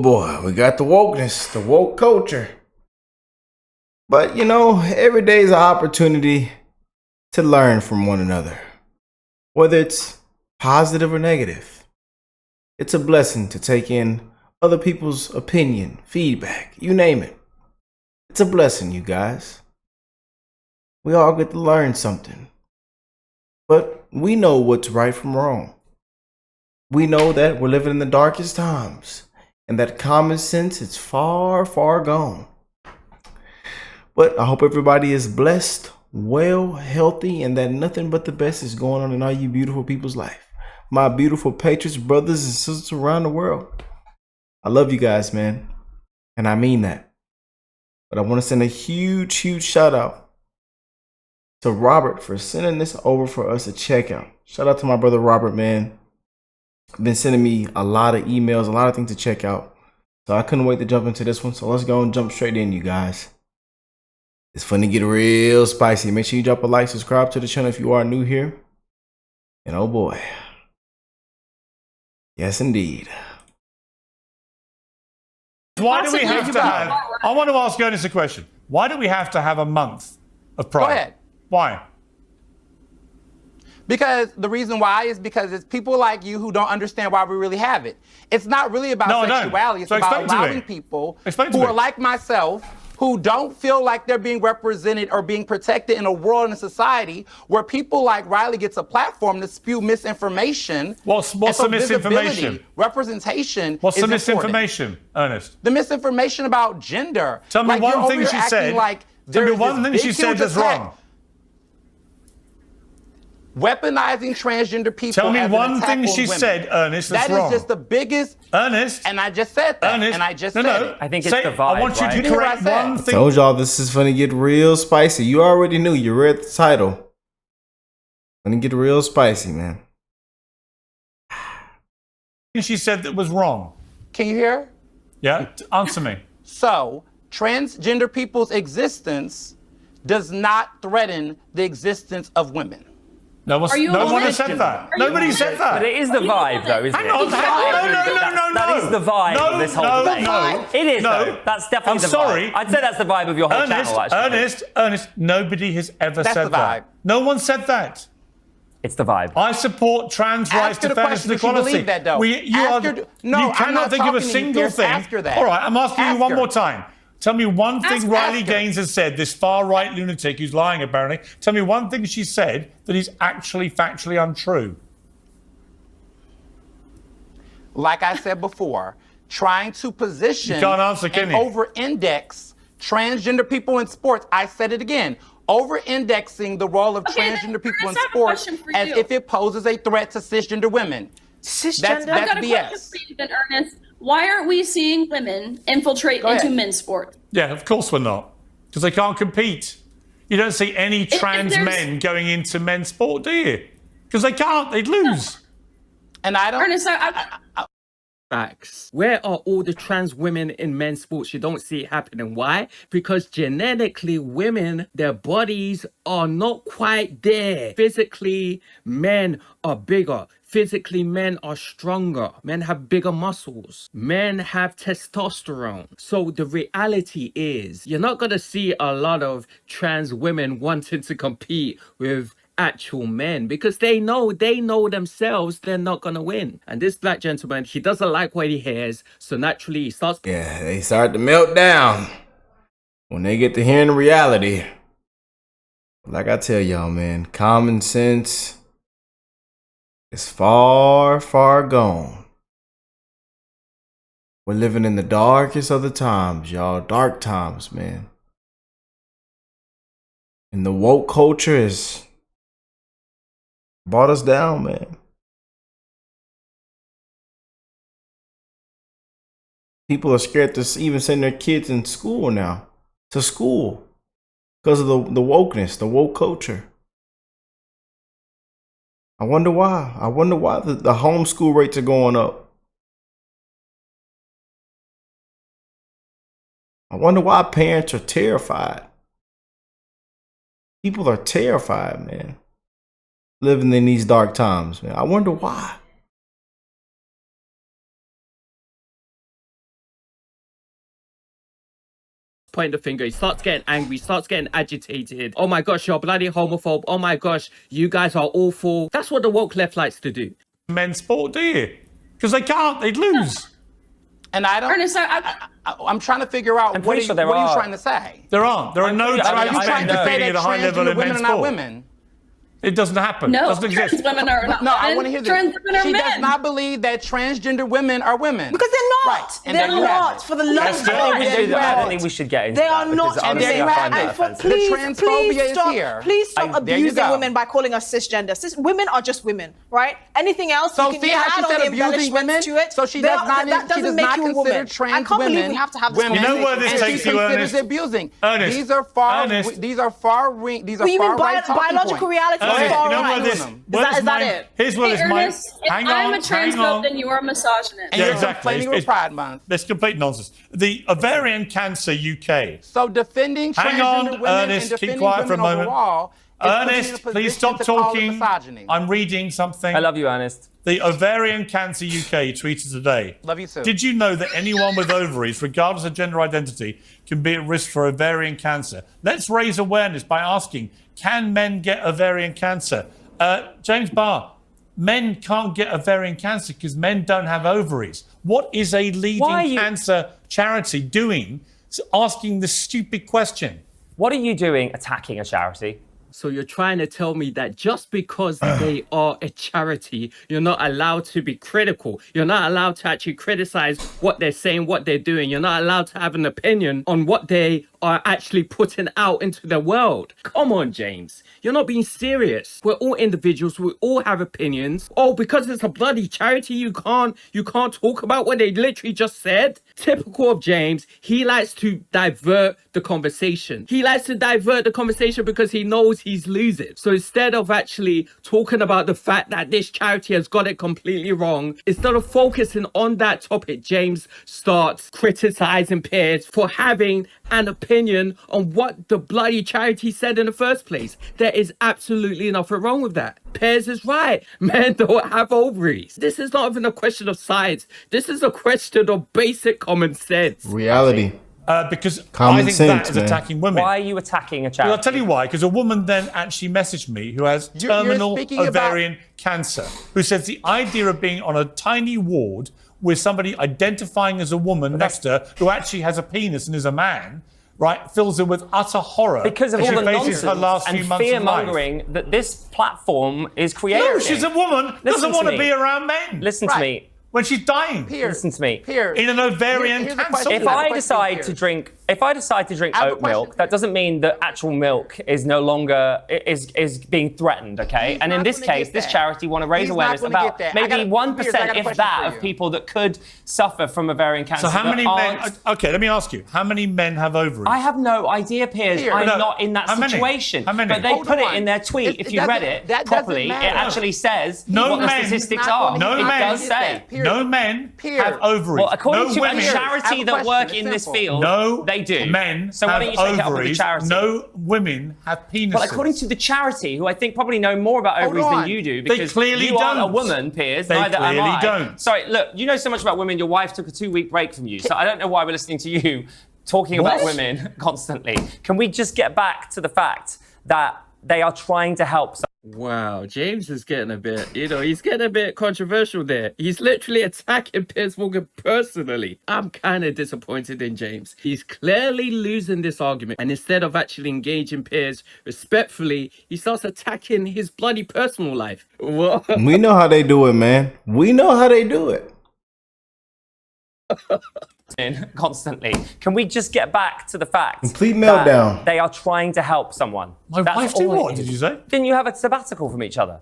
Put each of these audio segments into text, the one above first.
boy, we got the wokeness, the woke culture. But you know, every day is an opportunity to learn from one another. Whether it's positive or negative, it's a blessing to take in other people's opinion, feedback, you name it. It's a blessing, you guys. We all get to learn something. But we know what's right from wrong. We know that we're living in the darkest times and that common sense is far, far gone. But I hope everybody is blessed, well, healthy, and that nothing but the best is going on in all you beautiful people's life. My beautiful patriots, brothers and sisters around the world. I love you guys, man. And I mean that. But I want to send a huge, huge shout out to Robert for sending this over for us to check out. Shout out to my brother Robert, man. Been sending me a lot of emails, a lot of things to check out. So I couldn't wait to jump into this one. So let's go and jump straight in, you guys. It's fun to get real spicy. Make sure you drop a like, subscribe to the channel if you are new here. And oh boy. Yes, indeed. Why do we have to have, I want to ask Ernest a question. Why do we have to have a month of Pride? Go ahead. Why? Because the reason why is because it's people like you who don't understand why we really have it. It's not really about sexuality. It's about allowing people who are like myself, who don't feel like they're being represented or being protected in a world and a society where people like Riley gets a platform to spew misinformation. What's the misinformation? Representation. What's the misinformation, Ernest? The misinformation about gender. Tell me one thing she said. Tell me one thing she said that's wrong. Weaponizing transgender people. Tell me one thing she said, Ernest, that's wrong. That is just the biggest. Ernest. And I just said that. Ernest. And I just said it. I think it's the vibe. I want you to correct one thing. I told y'all this is gonna get real spicy. You already knew. You read the title. Gonna get real spicy, man. She said that was wrong. Can you hear? Yeah. Answer me. So, transgender people's existence does not threaten the existence of women. No one has said that. Nobody said that. But it is the vibe, though, isn't it? No. That is the vibe of this whole debate. No. It is, though. That's definitely the vibe. I'd say that's the vibe of your whole channel, actually. Ernest, nobody has ever said that. No one said that. It's the vibe. I support trans rights, fairness, and equality. You that, though. You cannot think of a single thing. All right, I'm asking you one more time. Tell me one thing Riley Gaines has said, this far-right lunatic who's lying, apparently. Tell me one thing she said that is actually factually untrue. Like I said before, trying to position and over-index transgender people in sports. I said it again. Over-indexing the role of transgender people in sports as if it poses a threat to cisgender women. Cisgender? I've got a question for you then, Ernest. Why aren't we seeing women infiltrate into men's sport? Yeah, of course we're not. Because they can't compete. You don't see any trans men going into men's sport, do you? Because they can't. They'd lose. And I don't... Ernest, Facts. Where are all the trans women in men's sports? You don't see it happening. Why? Because genetically, women, their bodies are not quite there. Physically, men are bigger. Physically, men are stronger. Men have bigger muscles. Men have testosterone. So the reality is, you're not going to see a lot of trans women wanting to compete with actual men because they know themselves they're not going to win. And this black gentleman, he doesn't like what he hears. So naturally, he starts... Yeah, they start to melt down when they get to hearing the reality. Like I tell y'all, man, common sense... it's far, far gone. We're living in the darkest of the times, y'all. Dark times, man. And the woke culture has brought us down, man. People are scared to even send their kids in school now. To school. Because of the wokeness, the woke culture. I wonder why. I wonder why the homeschool rates are going up. I wonder why parents are terrified. People are terrified, man. Living in these dark times, man. I wonder why. pointing the finger. He starts getting angry, starts getting agitated. Oh my gosh, you're bloody homophobe. Oh my gosh, you guys are awful. That's what the woke left likes to do. Men's sport, do you? Because they can't, they'd lose. And I don't. Ernest, I'm trying to figure out what are you trying to say? There aren't. There are no trans men competing at a high level in men's sport. Women. It doesn't happen. No, it doesn't exist. Women are not. No, I want to hear this. Trans women are she men. does not believe that transgender women are women. Because they're not. Right. And they're not. For the love of God. I don't think we should get into They that. are not. And there you have it. Please stop abusing women by calling us cisgender. Women are just women, right? Anything else, so you can add on the embellishments to it. So she does not. That doesn't make you a woman. I can't believe we have to have this conversation. You know where this takes you, Ernest? Abusing. Ernest. These are far. These are far. These are far right. Biological reality is far right. Here's where this Hang on. I'm a transphobe, then you are a misogynist. And you're complaining with Pride Month. That's complete nonsense. The Ovarian Cancer UK. So defending transgender women Ernest, and defending keep quiet for a moment. Overall, Ernest, please stop talking. I'm reading something. I love you, Ernest. The Ovarian Cancer UK tweeted today. Love you too. Did you know that anyone with ovaries, regardless of gender identity, can be at risk for ovarian cancer? Let's raise awareness by asking, can men get ovarian cancer? James Barr, men can't get ovarian cancer because men don't have ovaries. What is a leading cancer charity doing asking this stupid question? What are you doing attacking a charity? So you're trying to tell me that just because they are a charity, you're not allowed to be critical. You're not allowed to actually criticize what they're saying, what they're doing. You're not allowed to have an opinion on what they are actually putting out into the world. Come on, James. You're not being serious. We're all individuals. We all have opinions. Oh, because it's a bloody charity, you can't talk about what they literally just said? Typical of James, he likes to divert the conversation. He likes to divert the conversation because he knows he's losing. So instead of actually talking about the fact that this charity has got it completely wrong, instead of focusing on that topic, James starts criticizing Piers for having an opinion on what the bloody charity said in the first place. There is absolutely nothing wrong with that. Piers is right. Men don't have ovaries. This is not even a question of science. This is a question of basic common sense. Reality. Because common I think sense, that is attacking women. Why are you attacking a charity? Well, I'll tell you why. Because a woman then actually messaged me who has terminal ovarian cancer, who says the idea of being on a tiny ward with somebody identifying as a woman next to her who actually has a penis and is a man, right, fills her with utter horror. Because of all the nonsense her last and few months fear-mongering that this platform is creating. No, she's a woman, doesn't want to be around men. Listen to me. When she's dying. Piers, listen to me. Piers, in an ovarian cancer. If I decide to drink oat milk, that doesn't mean that actual milk is no longer is being threatened, okay? And in this case, this charity want to raise awareness about maybe 1%, if that, of people that could suffer from ovarian cancer. So how many men? Okay, let me ask you. How many men have ovaries? I have no idea, Piers. I'm not in that situation. How many? But they put it in their tweet. If you read it properly, it actually says what the statistics are. No men. It does say. No men have ovaries. Well, according to a charity that work in this field, they do. Men so why don't you take it up with the charity? No women have penises. Well, according to the charity, who I think probably know more about ovaries than you do, because they clearly you aren't a woman, Piers. They neither am I. don't. Sorry, look, you know so much about women. Your wife took a 2-week break from you, so I don't know why we're listening to you talking about women constantly. Can we just get back to the fact that they are trying to help? Wow, James is getting a bit, he's getting a bit controversial there. He's literally attacking Piers Morgan personally. I'm kind of disappointed in James. He's clearly losing this argument. And instead of actually engaging Piers respectfully, he starts attacking his bloody personal life. What? We know how they do it, man. We know how they do it. Constantly. Can we just get back to the fact complete meltdown that they are trying to help someone? My wife did what, did you say? Didn't you have a sabbatical from each other?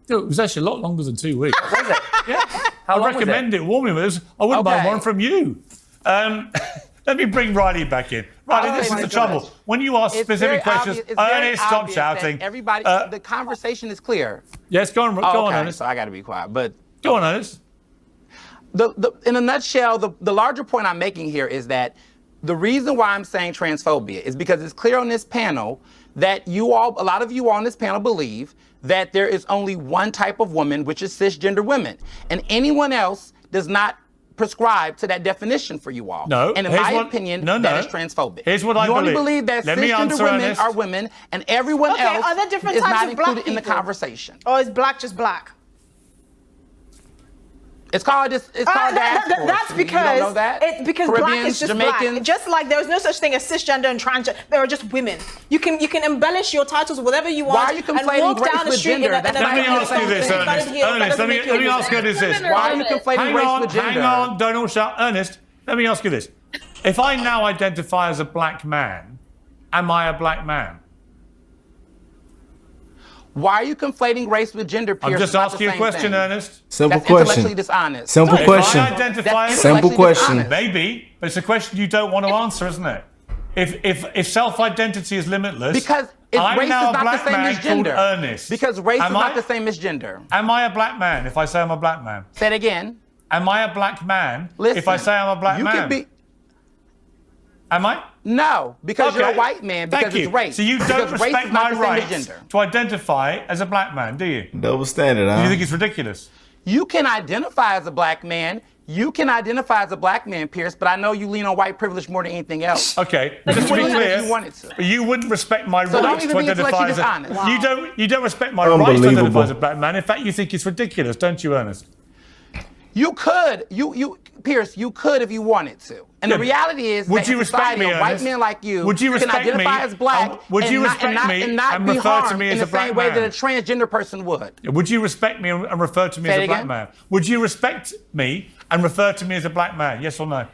It was actually a lot longer than 2 weeks. Was it? Yeah. I recommend it warmly. I wouldn't buy one from you. Let me bring Riley back in. Riley, this is the trouble. When you ask specific questions, Ernest, stop shouting. Everybody, the conversation is clear. Yes, go on, Ernest. So I got to be quiet, but go on, Ernest. In a nutshell, the larger point I'm making here is that the reason why I'm saying transphobia is because it's clear on this panel that a lot of you on this panel believe that there is only one type of woman, which is cisgender women, and anyone else does not prescribe to that definition for you all. No. And in my opinion, that is transphobic. Here's what I believe. You only believe that cisgender women are women and everyone else are there different is types not of black included in the people? conversation. Or is black just black? It's called diaspora. That's because you don't know that? Because black is just Jamaicans. black. Just like there is no such thing as cisgender and transgender. There are just women. You can embellish your titles with whatever you want. Why are you conflating race with gender? Let me ask you this, Ernest. Ernest, let me ask you this. Why are you conflating race with gender? Hang on, don't all shout. Ernest, let me ask you this. If I now identify as a black man, am I a black man? Why are you conflating race with gender, Piers? I'm just asking you a question, Ernest. Simple That's question. intellectually dishonest. Simple question. If I identify Simple question. Maybe, but it's a question you don't want to answer, isn't it? If self-identity is limitless, because I'm race now is a not black the same man as gender. called Ernest. Because race is not the same as gender. Am I a black man if I say I'm a black man? Say it again. Am I a black man Listen, if I say I'm a black man? Could be. Am I? No, because you're a white man. Because it's race. So you don't respect my rights to identify as a black man, do you? Double standard, huh? Do you think it's ridiculous? You can identify as a black man. You can identify as a black man, Piers, but I know you lean on white privilege more than anything else. Okay, just to be clear, you wouldn't respect my rights to identify as a... Wow. You don't respect my rights to identify as a black man. In fact, you think it's ridiculous, don't you, Ernest? You could, Piers, you could if you wanted to. And the reality is that in society, a white man like you can identify as black and not be harmed in the same way that a transgender person would. Would you respect me and refer to me as a black man? Would you respect me and refer to me as a black man? Yes or no?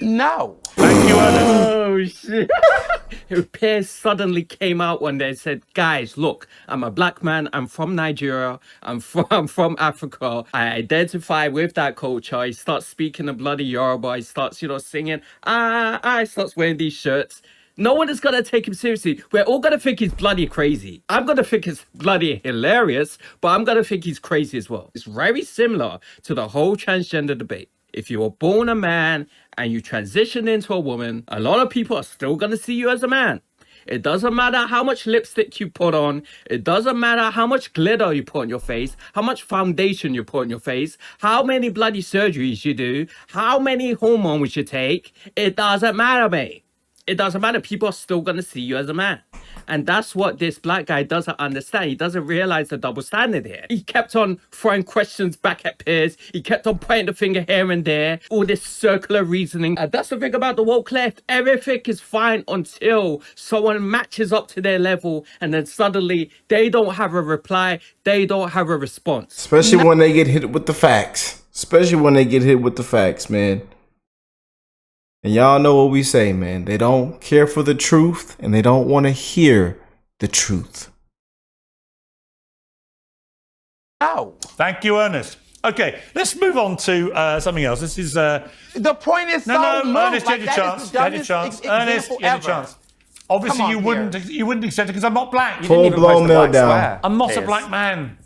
No. Thank you, Ernest. Oh, shit. Piers suddenly came out one day and said, guys, look, I'm a black man. I'm from Nigeria. I'm from Africa. I identify with that culture. He starts speaking a bloody Yoruba. He starts, singing. I starts wearing these shirts. No one is going to take him seriously. We're all going to think he's bloody crazy. I'm going to think it's bloody hilarious, but I'm going to think he's crazy as well. It's very similar to the whole transgender debate. If you were born a man and you transition into a woman, a lot of people are still going to see you as a man. It doesn't matter how much lipstick you put on. It doesn't matter how much glitter you put on your face, how much foundation you put on your face, how many bloody surgeries you do, how many hormones you take. It doesn't matter, mate. It doesn't matter. People are still going to see you as a man. And that's what this black guy doesn't understand. He doesn't realize the double standard here. He kept on throwing questions back at Piers. He kept on pointing the finger here and there. All this circular reasoning. And that's the thing about the woke left. Everything is fine until someone matches up to their level. And then suddenly they don't have a reply. They don't have a response. Especially when they get hit with the facts. Especially when they get hit with the facts, man. And y'all know what we say, man. They don't care for the truth and they don't want to hear the truth. Oh. Thank you, Ernest. Okay, let's move on to something else. This is... The point is Ernest, you had your chance. You had your chance. Ernest, you had your chance. Obviously, you wouldn't accept it because I'm not black. Full-blown meltdown. I'm not a black man.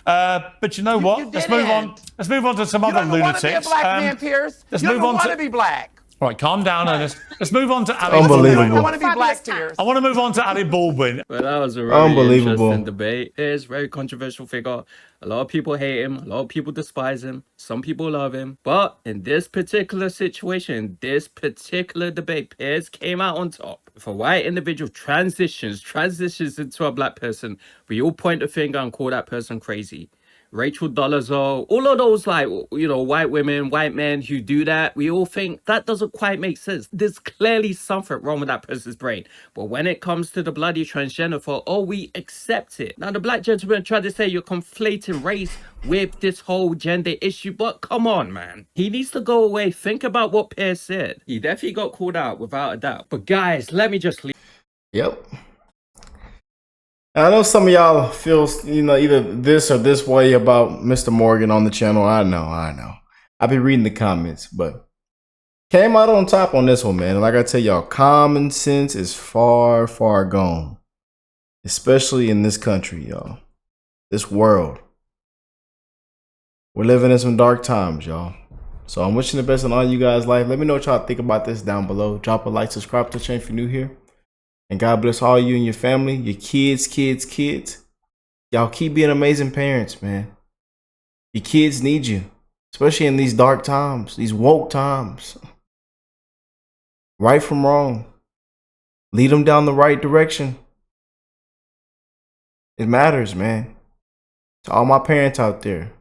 But you know what? Let's move on. Let's move on to some other lunatics. You don't want to be a black man, Piers. Let's you move on want to be black. All right, calm down, Ernest. Let's move on to Ali. Unbelievable. I want to be black, Piers. I want to move on to Ali Baldwin. Well, that was a really interesting debate. Piers, very controversial figure. A lot of people hate him. A lot of people despise him. Some people love him. But in this particular situation, in this particular debate, Piers came out on top. If a white individual transitions into a black person, we all point the finger and call that person crazy. Rachel Dolezal, all of those white women, white men who do that, we all think that doesn't quite make sense. There's clearly something wrong with that person's brain. But when it comes to the bloody transgender for, we accept it. Now, the black gentleman tried to say you're conflating race with this whole gender issue, but come on, man. He needs to go away. Think about what Piers said. He definitely got called out without a doubt. But guys, let me just leave. Yep. I know some of y'all feel, either this or this way about Mr. Morgan on the channel. I know. I'll be reading the comments, but came out on top on this one, man. And like I tell y'all, common sense is far, far gone, especially in this country, y'all. This world. We're living in some dark times, y'all. So I'm wishing the best on all you guys' life. Let me know what y'all think about this down below. Drop a like, subscribe to the channel if you're new here. And God bless all you and your family, your kids. Y'all keep being amazing parents, man. Your kids need you, especially in these dark times, these woke times. Right from wrong. Lead them down the right direction. It matters, man. To all my parents out there,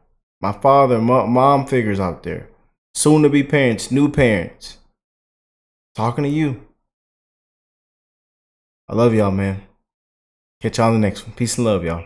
my father, mom figures out there, soon to be parents, new parents. Talking to you. I love y'all, man. Catch y'all on the next one. Peace and love, y'all.